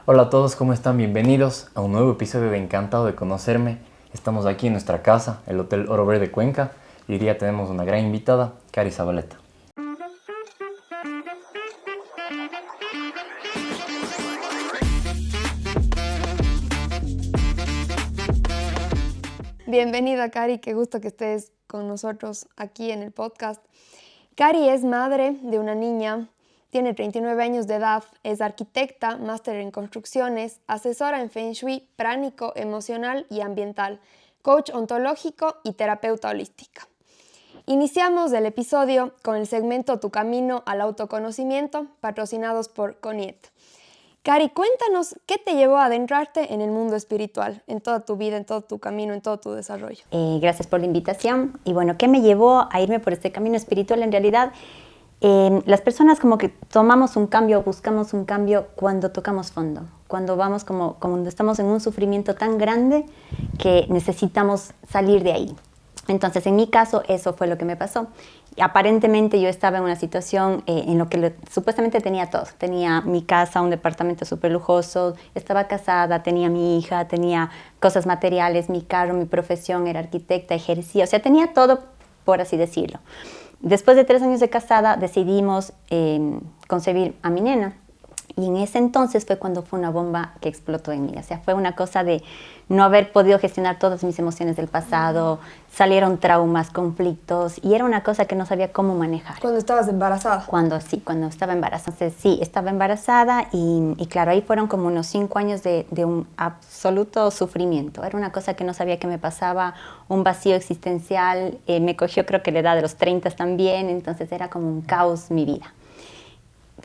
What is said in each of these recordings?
Hola a todos, ¿cómo están? Bienvenidos a un nuevo episodio de Encantado de Conocerme. Estamos aquí en nuestra casa, el Hotel Oro Verde Cuenca, y hoy día tenemos una gran invitada, Cari Zabaleta. Bienvenida, Cari, qué gusto que estés con nosotros aquí en el podcast. Cari es madre de una niña, tiene 39 años de edad, es arquitecta, máster en construcciones, asesora en Feng Shui, pránico, emocional y ambiental, coach ontológico y terapeuta holística. Iniciamos el episodio con el segmento Tu Camino al Autoconocimiento, patrocinados por Coniet. Cari, cuéntanos qué te llevó a adentrarte en el mundo espiritual, en toda tu vida, en todo tu camino, en todo tu desarrollo. Gracias por la invitación. Y bueno, ¿qué me llevó a irme por este camino espiritual? En realidad, las personas como que tomamos un cambio, buscamos un cambio cuando tocamos fondo, cuando vamos como estamos en un sufrimiento tan grande que necesitamos salir de ahí. Entonces, en mi caso, eso fue lo que me pasó. Aparentemente yo estaba en una situación en lo que supuestamente tenía todo. Tenía mi casa, un departamento súper lujoso, estaba casada, tenía mi hija, tenía cosas materiales, mi carro, mi profesión, era arquitecta, ejercía, o sea, tenía todo, por así decirlo. Después de 3 años de casada decidimos concebir a mi nena. Y en ese entonces fue cuando fue una bomba que explotó en mí. O sea, fue una cosa de no haber podido gestionar todas mis emociones del pasado, salieron traumas, conflictos, y era una cosa que no sabía cómo manejar. ¿Cuando estabas embarazada? Cuando estaba embarazada. Entonces, sí, estaba embarazada y claro, ahí fueron como unos 5 años de un absoluto sufrimiento. Era una cosa que no sabía qué me pasaba, un vacío existencial. Me cogió creo que la edad de los 30 también, entonces era como un caos mi vida.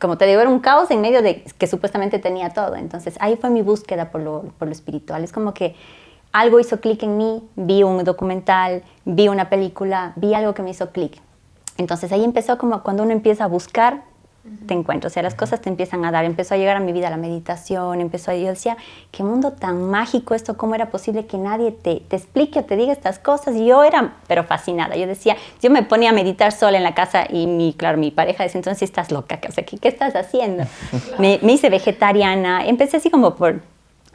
Como te digo, era un caos en medio de que supuestamente tenía todo. Entonces, ahí fue mi búsqueda por lo espiritual. Es como que algo hizo clic en mí, vi un documental, vi una película, vi algo que me hizo clic. Entonces, ahí empezó como cuando uno empieza a buscar, te encuentras. O sea, las cosas te empiezan a dar. Empezó a llegar a mi vida la meditación, yo decía, qué mundo tan mágico esto, cómo era posible que nadie te explique o te diga estas cosas. Y yo era, pero fascinada. Yo decía, yo me ponía a meditar sola en la casa y mi pareja decía, entonces estás loca, o sea, ¿qué estás haciendo? me hice vegetariana, empecé así como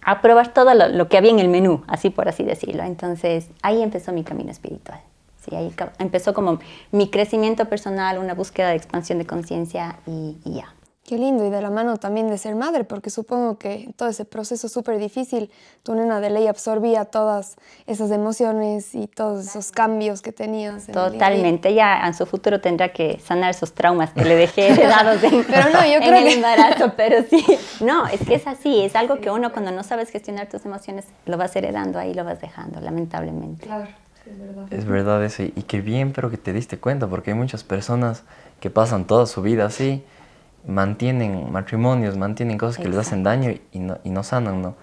a probar todo lo que había en el menú, así por así decirlo. Entonces, ahí empezó mi camino espiritual. Sí, ahí empezó como mi crecimiento personal, una búsqueda de expansión de conciencia y ya. Qué lindo, y de la mano también de ser madre, porque supongo que todo ese proceso súper difícil, tu nena de ley absorbía todas esas emociones y todos esos cambios que tenías. Totalmente, ella en su futuro tendrá que sanar esos traumas que le dejé heredados pero no, yo creo en el embarazo, pero sí. No, es que es así, es algo que uno cuando no sabes gestionar tus emociones lo vas heredando, ahí lo vas dejando, lamentablemente. Claro. Es verdad. Es verdad eso, y qué bien, pero que te diste cuenta, porque hay muchas personas que pasan toda su vida así, mantienen matrimonios, mantienen cosas que les hacen daño y no sanan, ¿no?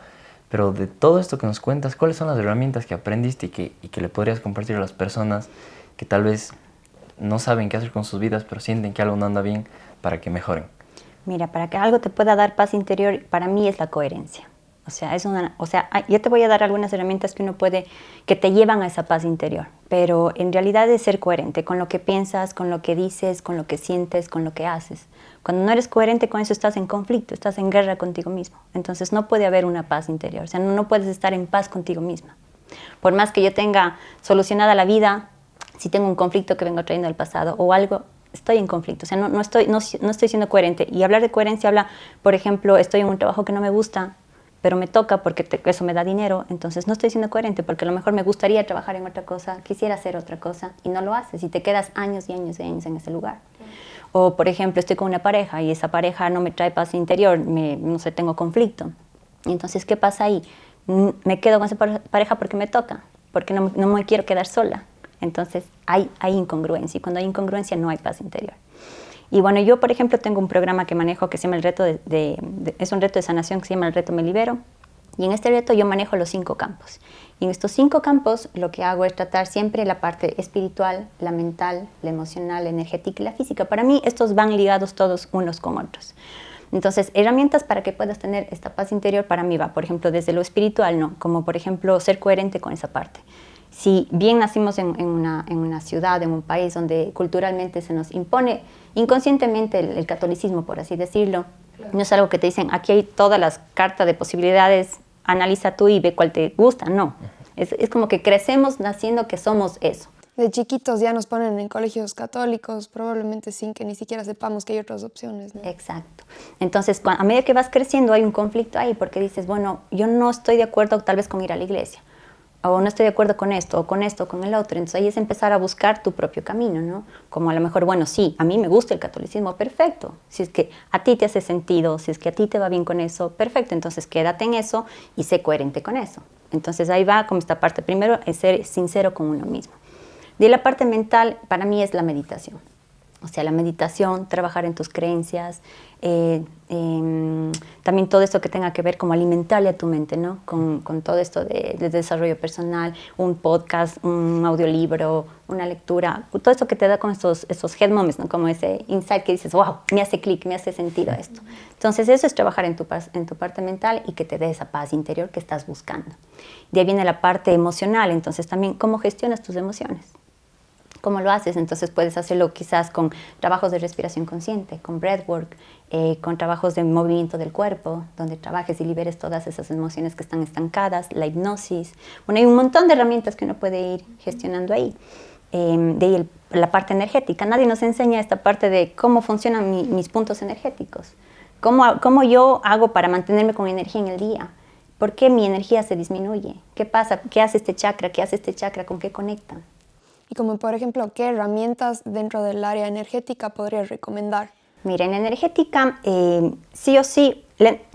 Pero de todo esto que nos cuentas, ¿cuáles son las herramientas que aprendiste y que le podrías compartir a las personas que tal vez no saben qué hacer con sus vidas, pero sienten que algo no anda bien para que mejoren? Mira, para que algo te pueda dar paz interior, para mí es la coherencia. O sea, yo te voy a dar algunas herramientas que uno puede, que te llevan a esa paz interior, pero en realidad es ser coherente con lo que piensas, con lo que dices, con lo que sientes, con lo que haces. Cuando no eres coherente con eso, estás en conflicto, estás en guerra contigo mismo. Entonces no puede haber una paz interior, o sea, no puedes estar en paz contigo misma. Por más que yo tenga solucionada la vida, si tengo un conflicto que vengo trayendo del pasado o algo, estoy en conflicto, o sea, no estoy siendo coherente. Y hablar de coherencia habla, por ejemplo, estoy en un trabajo que no me gusta, pero me toca porque eso me da dinero, entonces no estoy siendo coherente porque a lo mejor me gustaría trabajar en otra cosa, quisiera hacer otra cosa y no lo haces y te quedas años y años y años en ese lugar. O, por ejemplo, estoy con una pareja y esa pareja no me trae paz interior, no sé, tengo conflicto. Y entonces, ¿qué pasa ahí? Me quedo con esa pareja porque me toca, porque no me quiero quedar sola. Entonces, hay incongruencia y cuando hay incongruencia no hay paz interior. Y bueno, yo, por ejemplo, tengo un programa que manejo que se llama el reto es un reto de sanación que se llama el reto Me Libero. Y en este reto yo manejo los 5 campos. Y en estos 5 campos lo que hago es tratar siempre la parte espiritual, la mental, la emocional, la energética y la física. Para mí estos van ligados todos unos con otros. Entonces, herramientas para que puedas tener esta paz interior para mí va, por ejemplo, desde lo espiritual, ¿no? Como, por ejemplo, ser coherente con esa parte. Si bien nacimos en una ciudad, en un país donde culturalmente se nos impone inconscientemente el catolicismo, por así decirlo, Claro. No es algo que te dicen, aquí hay todas las cartas de posibilidades, analiza tú y ve cuál te gusta. No, es como que crecemos naciendo que somos eso. De chiquitos ya nos ponen en colegios católicos, probablemente sin que ni siquiera sepamos que hay otras opciones, ¿no? Exacto. Entonces, a medida que vas creciendo hay un conflicto ahí porque dices, bueno, yo no estoy de acuerdo tal vez con ir a la iglesia, o no estoy de acuerdo con esto, o con esto, o con el otro. Entonces ahí es empezar a buscar tu propio camino, ¿no? Como a lo mejor, bueno, sí, a mí me gusta el catolicismo, perfecto. Si es que a ti te hace sentido, si es que a ti te va bien con eso, perfecto. Entonces quédate en eso y sé coherente con eso. Entonces ahí va como esta parte. Primero es ser sincero con uno mismo. De la parte mental, para mí es la meditación. O sea, la meditación, trabajar en tus creencias, también todo esto que tenga que ver como alimentarle a tu mente, ¿no? Con todo esto de desarrollo personal, un podcast, un audiolibro, una lectura, todo esto que te da con esos head moments, ¿no? Como ese insight que dices, wow, me hace clic, me hace sentido esto. Entonces eso es trabajar en tu parte mental y que te dé esa paz interior que estás buscando. De ahí viene la parte emocional, entonces también cómo gestionas tus emociones. ¿Cómo lo haces? Entonces puedes hacerlo quizás con trabajos de respiración consciente, con breathwork, con trabajos de movimiento del cuerpo, donde trabajes y liberes todas esas emociones que están estancadas, la hipnosis. Bueno, hay un montón de herramientas que uno puede ir gestionando ahí. De ahí la parte energética. Nadie nos enseña esta parte de cómo funcionan mis puntos energéticos. ¿Cómo yo hago para mantenerme con energía en el día? ¿Por qué mi energía se disminuye? ¿Qué pasa? ¿Qué hace este chakra? ¿Qué hace este chakra? ¿Con qué conectan? Y como por ejemplo, ¿qué herramientas dentro del área energética podrías recomendar? Mira, en energética, sí o sí,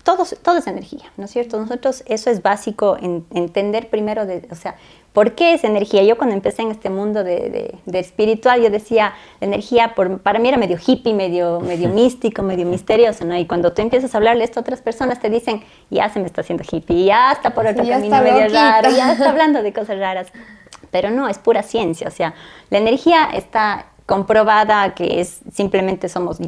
todo es energía, ¿no es cierto? Nosotros, eso es básico, entender primero, o sea, ¿por qué es energía? Yo cuando empecé en este mundo de espiritual, yo decía, la energía para mí era medio hippie, medio místico, medio misterioso, ¿no? Y cuando tú empiezas a hablarle esto a otras personas, te dicen, ya se me está haciendo hippie, ya está por otro camino medio raro, ya está hablando de cosas raras. Pero no, es pura ciencia, o sea, la energía está comprobada que es simplemente estamos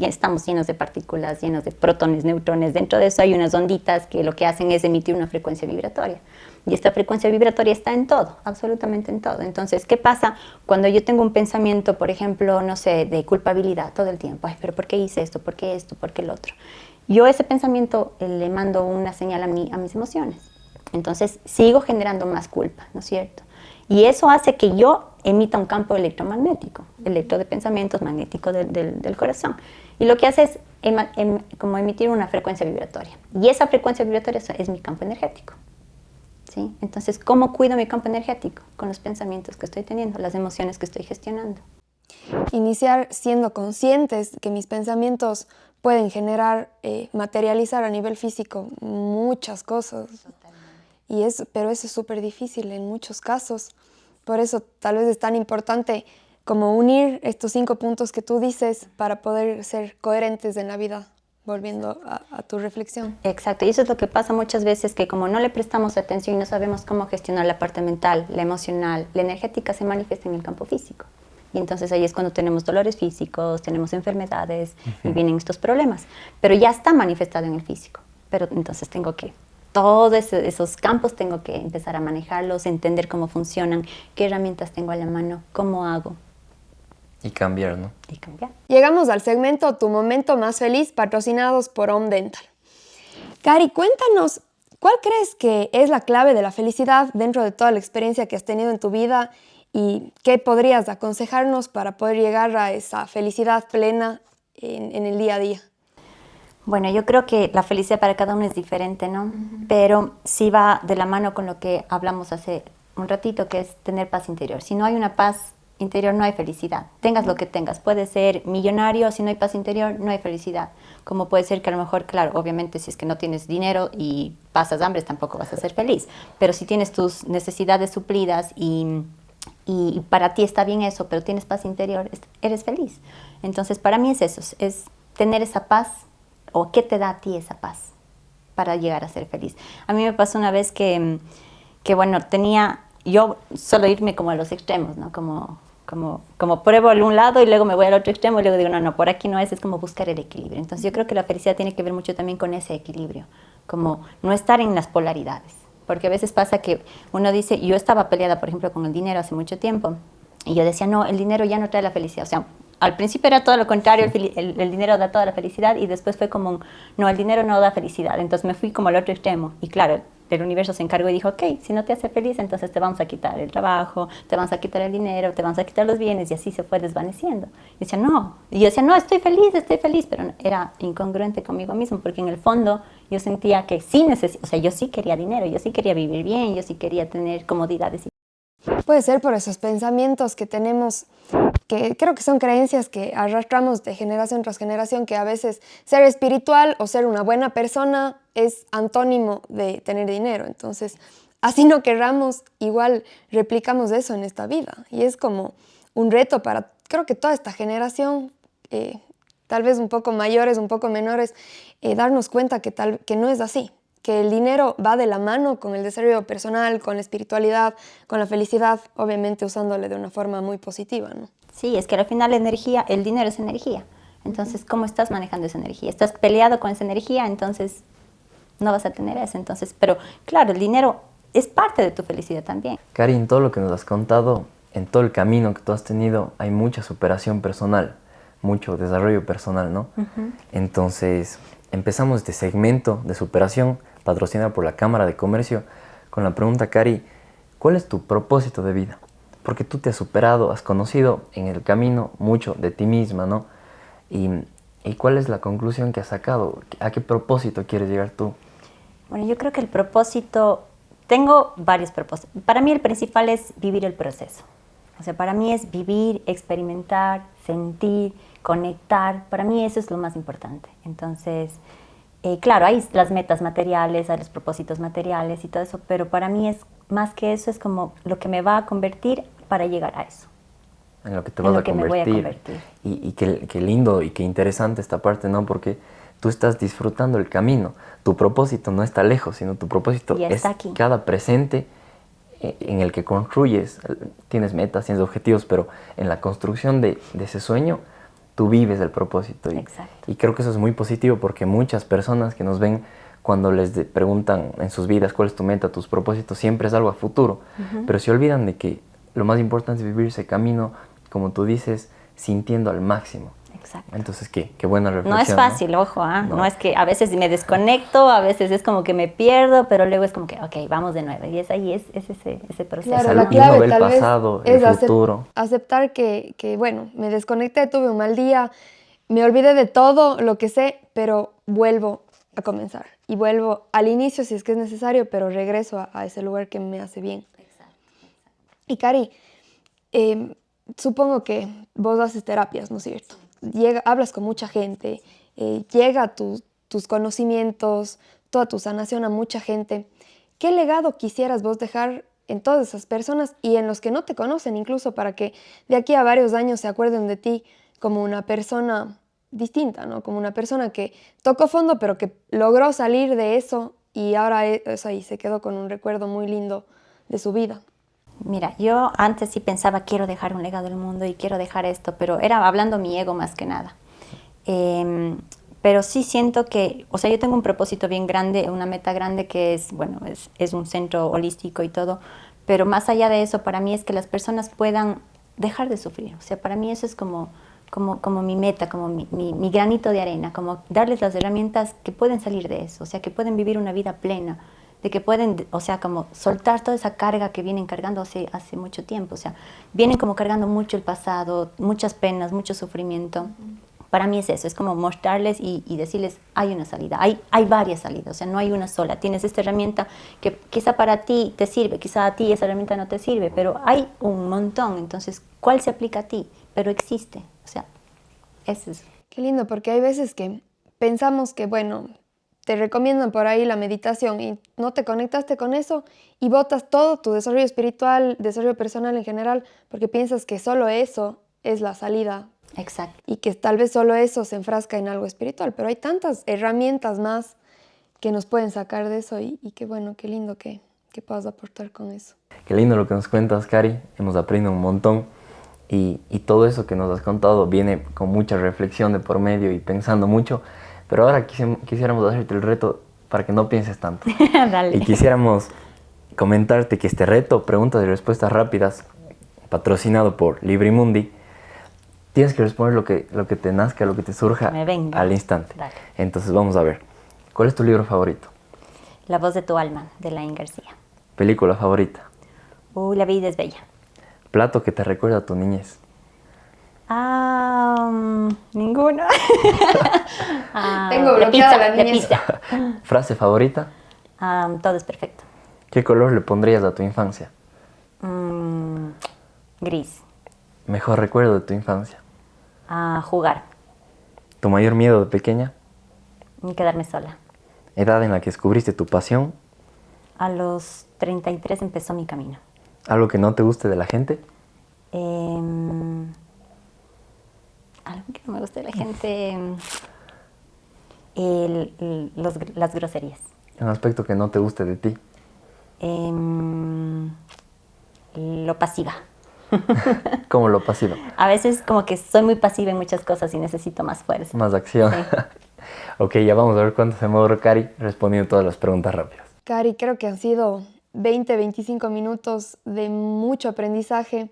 llenos de partículas, llenos de protones, neutrones. Dentro de eso hay unas onditas que lo que hacen es emitir una frecuencia vibratoria. Y esta frecuencia vibratoria está en todo, absolutamente en todo. Entonces, ¿qué pasa cuando yo tengo un pensamiento, por ejemplo, no sé, de culpabilidad todo el tiempo? Ay, pero ¿por qué hice esto? ¿Por qué esto? ¿Por qué el otro? Yo a ese pensamiento le mando una señal a mis emociones. Entonces, sigo generando más culpa, ¿no es cierto? Y eso hace que yo emita un campo electromagnético, electro de pensamientos magnético del corazón. Y lo que hace es como emitir una frecuencia vibratoria. Y esa frecuencia vibratoria es mi campo energético. ¿Sí? Entonces, ¿cómo cuido mi campo energético? Con los pensamientos que estoy teniendo, las emociones que estoy gestionando. Iniciar siendo conscientes que mis pensamientos pueden generar, materializar a nivel físico muchas cosas. Pero eso es súper difícil en muchos casos. Por eso tal vez es tan importante como unir estos 5 puntos que tú dices para poder ser coherentes en la vida, volviendo a tu reflexión. Exacto, y eso es lo que pasa muchas veces, que como no le prestamos atención y no sabemos cómo gestionar la parte mental, la emocional, la energética se manifiesta en el campo físico. Y entonces ahí es cuando tenemos dolores físicos, tenemos enfermedades y vienen estos problemas. Pero ya está manifestado en el físico. Pero entonces todos esos campos tengo que empezar a manejarlos, entender cómo funcionan, qué herramientas tengo a la mano, cómo hago. Y cambiar, ¿no? Y cambiar. Llegamos al segmento Tu Momento Más Feliz, patrocinados por Home Dental. Cari, cuéntanos, ¿cuál crees que es la clave de la felicidad dentro de toda la experiencia que has tenido en tu vida y qué podrías aconsejarnos para poder llegar a esa felicidad plena en el día a día? Bueno, yo creo que la felicidad para cada uno es diferente, ¿no? Pero sí va de la mano con lo que hablamos hace un ratito, que es tener paz interior. Si no hay una paz interior, no hay felicidad. Tengas lo que tengas. Puedes ser millonario, si no hay paz interior, no hay felicidad. Como puede ser que a lo mejor, claro, obviamente si es que no tienes dinero y pasas hambre, tampoco vas a ser feliz. Pero si tienes tus necesidades suplidas y para ti está bien eso, pero tienes paz interior, eres feliz. Entonces, para mí es eso, es tener esa paz. ¿O qué te da a ti esa paz para llegar a ser feliz? A mí me pasó una vez que bueno, yo solo irme como a los extremos, ¿no? Como pruebo al un lado y luego me voy al otro extremo y luego digo, no, por aquí no es como buscar el equilibrio. Entonces yo creo que la felicidad tiene que ver mucho también con ese equilibrio, como no estar en las polaridades. Porque a veces pasa que uno dice, yo estaba peleada, por ejemplo, con el dinero hace mucho tiempo, y yo decía, no, el dinero ya no trae la felicidad. O sea, al principio era todo lo contrario, el dinero da toda la felicidad y después fue como, no, el dinero no da felicidad. Entonces me fui como al otro extremo y claro, el universo se encargó y dijo, ok, si no te hace feliz, entonces te vamos a quitar el trabajo, te vamos a quitar el dinero, te vamos a quitar los bienes y así se fue desvaneciendo. Y yo decía, no, estoy feliz, pero era incongruente conmigo mismo porque en el fondo yo sentía que sí o sea, yo sí quería dinero, yo sí quería vivir bien, yo sí quería tener comodidades. Puede ser por esos pensamientos que tenemos, que creo que son creencias que arrastramos de generación tras generación, que a veces ser espiritual o ser una buena persona es antónimo de tener dinero. Entonces, así no querramos, igual replicamos eso en esta vida. Y es como un reto para, creo que toda esta generación, tal vez un poco mayores, un poco menores, darnos cuenta que no es así. Que el dinero va de la mano con el desarrollo personal, con la espiritualidad, con la felicidad, obviamente usándole de una forma muy positiva, ¿no? Sí, es que al final el dinero es energía. Entonces, ¿cómo estás manejando esa energía? ¿Estás peleado con esa energía? Entonces, no vas a tener eso. Entonces, pero claro, el dinero es parte de tu felicidad también. Cari, en todo lo que nos has contado, en todo el camino que tú has tenido, hay mucha superación personal, mucho desarrollo personal, ¿no? Entonces, empezamos este segmento de superación patrocinado por la Cámara de Comercio con la pregunta, Cari, ¿cuál es tu propósito de vida? Porque tú te has superado, has conocido en el camino mucho de ti misma, ¿no? ¿Y cuál es la conclusión que has sacado? ¿A qué propósito quieres llegar tú? Bueno, yo creo que el propósito, tengo varios propósitos. Para mí el principal es vivir el proceso. O sea, para mí es vivir, experimentar, sentir, conectar. Para mí eso es lo más importante. Entonces, claro, hay las metas materiales, hay los propósitos materiales y todo eso, pero para mí es más que eso, es como lo que me va a convertir para llegar a eso. En lo que te vas a convertir. Me voy a convertir. Y qué lindo y qué interesante esta parte, ¿no? Porque tú estás disfrutando el camino. Tu propósito no está lejos, sino tu propósito es aquí. Cada presente en el que construyes. Tienes metas, tienes objetivos, pero en la construcción de ese sueño, tú vives el propósito. Exacto. Y creo que eso es muy positivo porque muchas personas que nos ven cuando les preguntan en sus vidas cuál es tu meta, tus propósitos, siempre es algo a futuro. Pero se olvidan de que lo más importante es vivir ese camino, como tú dices, sintiendo al máximo. Exacto. Entonces, qué buena reflexión. No es fácil, ¿no? Ojo, no es que a veces me desconecto, a veces es como que me pierdo, pero luego es como que, ok, vamos de nuevo. Y es ahí, es ese proceso. Claro, la clave y uno ve el tal vez pasado, es el futuro. aceptar que, bueno, me desconecté, tuve un mal día, me olvidé de todo lo que sé, pero vuelvo a comenzar. Y vuelvo al inicio si es que es necesario, pero regreso a ese lugar que me hace bien. Exacto. Y Cari, supongo que vos haces terapias, ¿no es cierto? Hablas con mucha gente, llega tus conocimientos, toda tu sanación a mucha gente. ¿Qué legado quisieras vos dejar en todas esas personas y en los que no te conocen, incluso para que de aquí a varios años se acuerden de ti como una persona distinta, ¿no? Como una persona que tocó fondo, pero que logró salir de eso y ahora ahí se quedó con un recuerdo muy lindo de su vida? Mira, yo antes sí pensaba, quiero dejar un legado al mundo y quiero dejar esto, pero era hablando mi ego más que nada. Pero sí siento que, o sea, yo tengo un propósito bien grande, una meta grande que es, bueno, es un centro holístico y todo, pero más allá de eso, para mí es que las personas puedan dejar de sufrir. O sea, para mí eso es como mi meta, como mi granito de arena, como darles las herramientas que pueden salir de eso, o sea, que pueden vivir una vida plena, de que pueden, o sea, como soltar toda esa carga que vienen cargando hace mucho tiempo, o sea, vienen como cargando mucho el pasado, muchas penas, mucho sufrimiento. Para mí es eso, es como mostrarles y decirles, hay una salida, hay varias salidas, o sea, no hay una sola. Tienes esta herramienta que quizá para ti te sirve, quizá a ti esa herramienta no te sirve, pero hay un montón, entonces, ¿cuál se aplica a ti? Pero existe, o sea, eso es. Qué lindo, porque hay veces que pensamos que, bueno, te recomiendan por ahí la meditación y no te conectaste con eso y botas todo tu desarrollo espiritual, desarrollo personal en general, porque piensas que solo eso es la salida. Exacto. Y que tal vez solo eso se enfrasca en algo espiritual, pero hay tantas herramientas más que nos pueden sacar de eso y qué bueno, qué lindo que puedas aportar con eso. Qué lindo lo que nos cuentas, Cari, hemos aprendido un montón y todo eso que nos has contado viene con mucha reflexión de por medio y pensando mucho, pero ahora quisiéramos hacerte el reto para que no pienses tanto. Dale. Y quisiéramos comentarte que este reto, preguntas y respuestas rápidas, patrocinado por Librimundi, Tienes que responder lo que te nazca, lo que te surja Me venga. al instante. Dale. Entonces vamos a ver. ¿Cuál es tu libro favorito? La voz de tu alma, de Laín García. ¿Película favorita? La vida es bella. ¿Plato que te recuerda a tu niñez? Ninguno. Tengo de bloqueada la pizza, de niñez. pizza. ¿Frase favorita? Todo es perfecto. ¿Qué color le pondrías a tu infancia? Gris. ¿Mejor recuerdo de tu infancia? Jugar. ¿Tu mayor miedo de pequeña? Quedarme sola. ¿Edad en la que descubriste tu pasión? A los 33 empezó mi camino. ¿Algo que no te guste de la gente? Algo que no me gusta de la gente. Las groserías. ¿Un aspecto que no te guste de ti? Lo pasiva. ¿Cómo lo pasivo? A veces como que soy muy pasiva en muchas cosas y necesito más fuerza. Más acción. Sí. Ok, ya vamos a ver cuánto se demoró Cari respondiendo todas las preguntas rápidas. Cari, creo que han sido 20-25 minutos de mucho aprendizaje.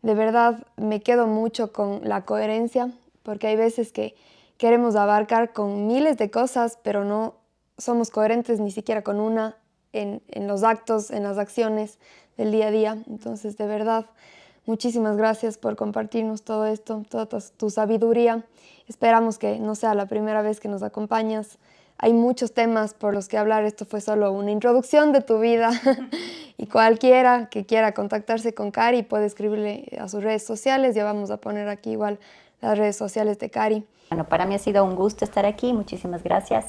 De verdad, me quedo mucho con la coherencia, porque hay veces que queremos abarcar con miles de cosas, pero no somos coherentes ni siquiera con una en los actos, en las acciones del día a día. Entonces, de verdad, muchísimas gracias por compartirnos todo esto, toda tu sabiduría. Esperamos que no sea la primera vez que nos acompañas. Hay muchos temas por los que hablar. Esto fue solo una introducción de tu vida. Y cualquiera que quiera contactarse con Cari puede escribirle a sus redes sociales. Ya vamos a poner aquí igual las redes sociales de Cari. Bueno, para mí ha sido un gusto estar aquí. Muchísimas gracias.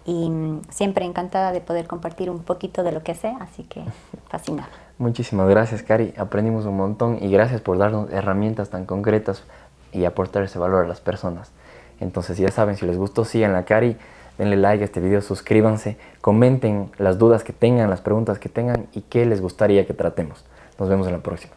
Y siempre encantada de poder compartir un poquito de lo que sé. Así que fascinada. Muchísimas gracias, Cari. Aprendimos un montón y gracias por darnos herramientas tan concretas y aportar ese valor a las personas. Entonces, ya saben, si les gustó, sigan a Cari, denle like a este video, suscríbanse, comenten las dudas que tengan, las preguntas que tengan y qué les gustaría que tratemos. Nos vemos en la próxima.